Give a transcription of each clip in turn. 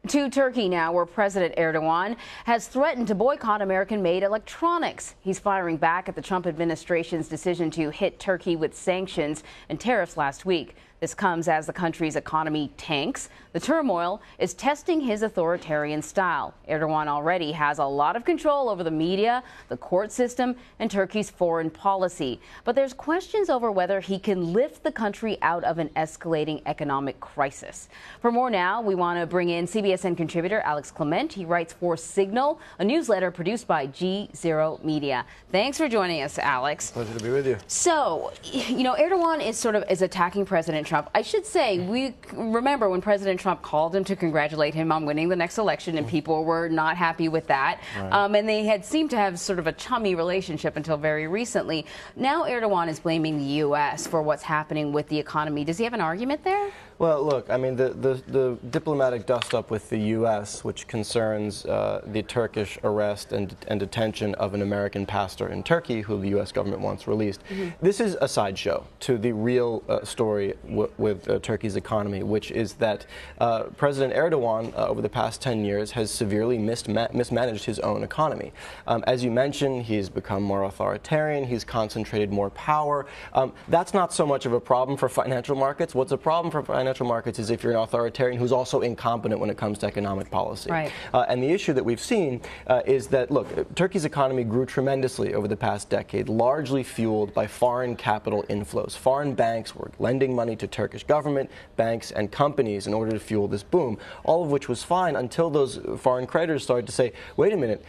To Turkey now, where President Erdogan has threatened to boycott American-made electronics. He's firing back at the Trump administration's decision to hit Turkey with sanctions and tariffs last week. This comes as the country's economy tanks. The turmoil is testing his authoritarian style. Erdogan already has a lot of control over the media, the court system, and Turkey's foreign policy. But there's questions over whether he can lift the country out of an escalating economic crisis. For more now, we want to bring in CBSN contributor Alex Clement. He writes for Signal, a newsletter produced by GZERO Media. Thanks for joining us, Alex. Pleasure to be with you. So, Erdogan is attacking President Trump. I should say, we remember when President Trump called him to congratulate him on winning the next election, and people were not happy with that. Right. And they had seemed to have sort of a chummy relationship until very recently. Now Erdogan is blaming the U.S. for what's happening with the economy. Does he have an argument there? Well, look, I mean, the diplomatic dust-up with the U.S., which concerns the Turkish arrest and detention of an American pastor in Turkey, who the U.S. government wants released, this is a sideshow to the real story with Turkey's economy, which is that President Erdogan, over the past 10 years, has severely mismanaged his own economy. As you mentioned, he's become more authoritarian, he's concentrated more power. That's not so much of a problem for financial markets. What's a problem for financial markets is if you're an authoritarian who's also incompetent when it comes to economic policy. Right. And the issue that we've seen is that, look, Turkey's economy grew tremendously over the past decade, largely fueled by foreign capital inflows. Foreign banks were lending money to Turkish government, banks, and companies in order to fuel this boom, all of which was fine until those foreign creditors started to say, wait a minute,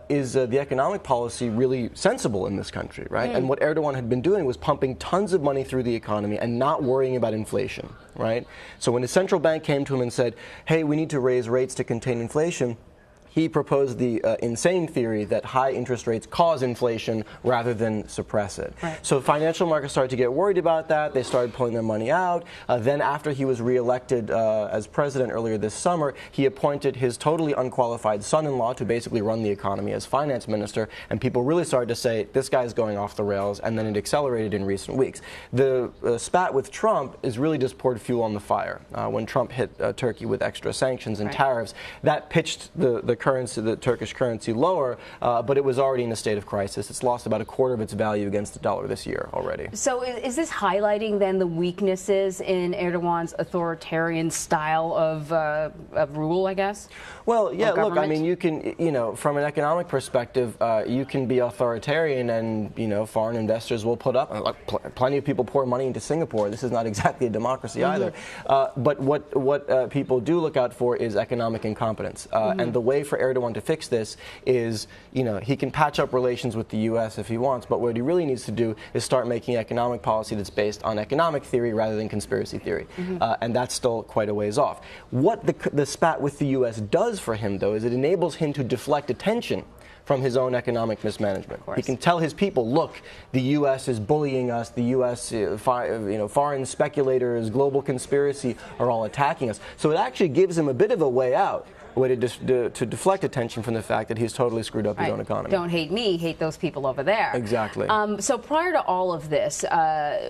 is the economic policy really sensible in this country, right? And what Erdogan had been doing was pumping tons of money through the economy and not worrying about inflation, right? So when the central bank came to him and said, hey, we need to raise rates to contain inflation, he proposed the insane theory that high interest rates cause inflation rather than suppress it. Right. So financial markets started to get worried about that. They started pulling their money out. Then after he was reelected as president earlier this summer, he appointed his totally unqualified son-in-law to basically run the economy as finance minister, and people really started to say, this guy's going off the rails, and then it accelerated in recent weeks. The spat with Trump is really just poured fuel on the fire. When Trump hit Turkey with extra sanctions and tariffs, that pitched the Turkish currency lower, but it was already in a state of crisis. It's lost about a quarter of its value against the dollar this year already. So is this highlighting then the weaknesses in Erdogan's authoritarian style of rule, I guess? Well, yeah, look, I mean, you can, from an economic perspective, you can be authoritarian and, foreign investors will put up, plenty of people pour money into Singapore. This is not exactly a democracy either. But what people do look out for is economic incompetence. And the way for Erdogan to fix this is, he can patch up relations with the U.S. if he wants, but what he really needs to do is start making economic policy that's based on economic theory rather than conspiracy theory. And that's still quite a ways off. What the spat with the U.S. does for him, though, is it enables him to deflect attention from his own economic mismanagement. He can tell his people, look, the U.S. is bullying us, the U.S., foreign speculators, global conspiracy are all attacking us. So it actually gives him a bit of a way out, a way to deflect attention from the fact that he's totally screwed up his own economy. Don't hate me, hate those people over there. Exactly. So prior to all of this,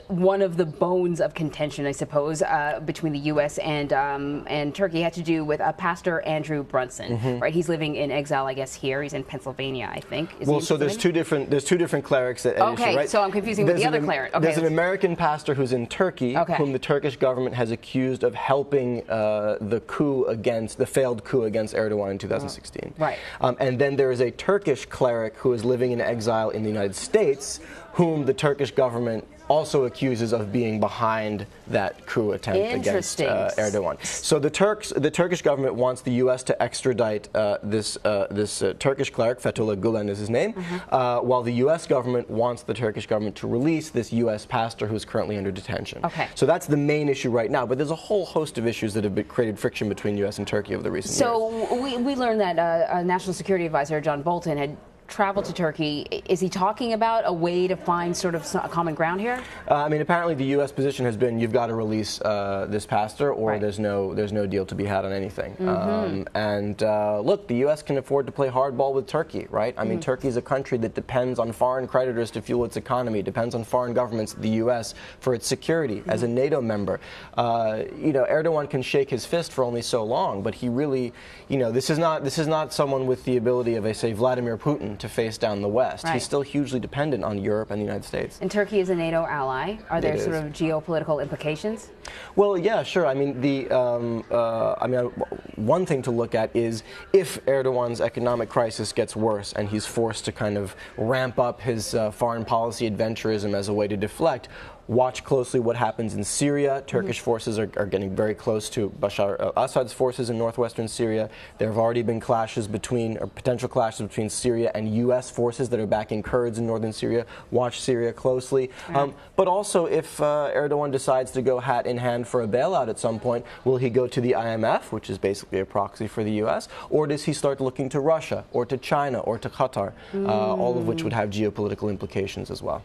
one of the bones of contention, I suppose, between the U.S. and Turkey had to do with Pastor Andrew Brunson. Right? He's living in exile, I guess, here. He's in Pennsylvania, I think. Well, so there's two different clerics at issue, right? So I'm confusing with the other cleric. Okay. There's an American pastor who's in Turkey, whom the Turkish government has accused of helping the failed coup against Erdogan in 2016. Right. And then there is a Turkish cleric who is living in exile in the United States, whom the Turkish government also accuses of being behind that coup attempt against Erdogan. So the Turkish government wants the U.S. to extradite this Turkish cleric, Fethullah Gulen is his name, while the U.S. government wants the Turkish government to release this U.S. pastor who's currently under detention. So that's the main issue right now, but there's a whole host of issues that have created friction between U.S. and Turkey over the recent years. So we learned that National Security Advisor John Bolton had travel to Turkey. Is he talking about a way to find sort of a common ground here? I mean, apparently the U.S. position has been you've got to release this pastor, or Right. there's no deal to be had on anything. Look, the U.S. can afford to play hardball with Turkey, right? I mean, Turkey is a country that depends on foreign creditors to fuel its economy, depends on foreign governments, the U.S., for its security. As a NATO member, Erdogan can shake his fist for only so long, but he really, this is not someone with the ability of, say, Vladimir Putin to face down the West. Right. He's still hugely dependent on Europe and the United States. And Turkey is a NATO ally. Are there sort of geopolitical implications? Well, yeah, sure. I mean, one thing to look at is if Erdogan's economic crisis gets worse and he's forced to kind of ramp up his foreign policy adventurism as a way to deflect. Watch closely what happens in Syria. Turkish forces are getting very close to Bashar al-Assad's forces in northwestern Syria. There have already been potential clashes between Syria and U.S. forces that are backing Kurds in northern Syria. Watch Syria closely. Right. But also, if Erdogan decides to go hat in hand for a bailout at some point, will he go to the IMF, which is basically a proxy for the U.S., or does he start looking to Russia, or to China, or to Qatar, all of which would have geopolitical implications as well?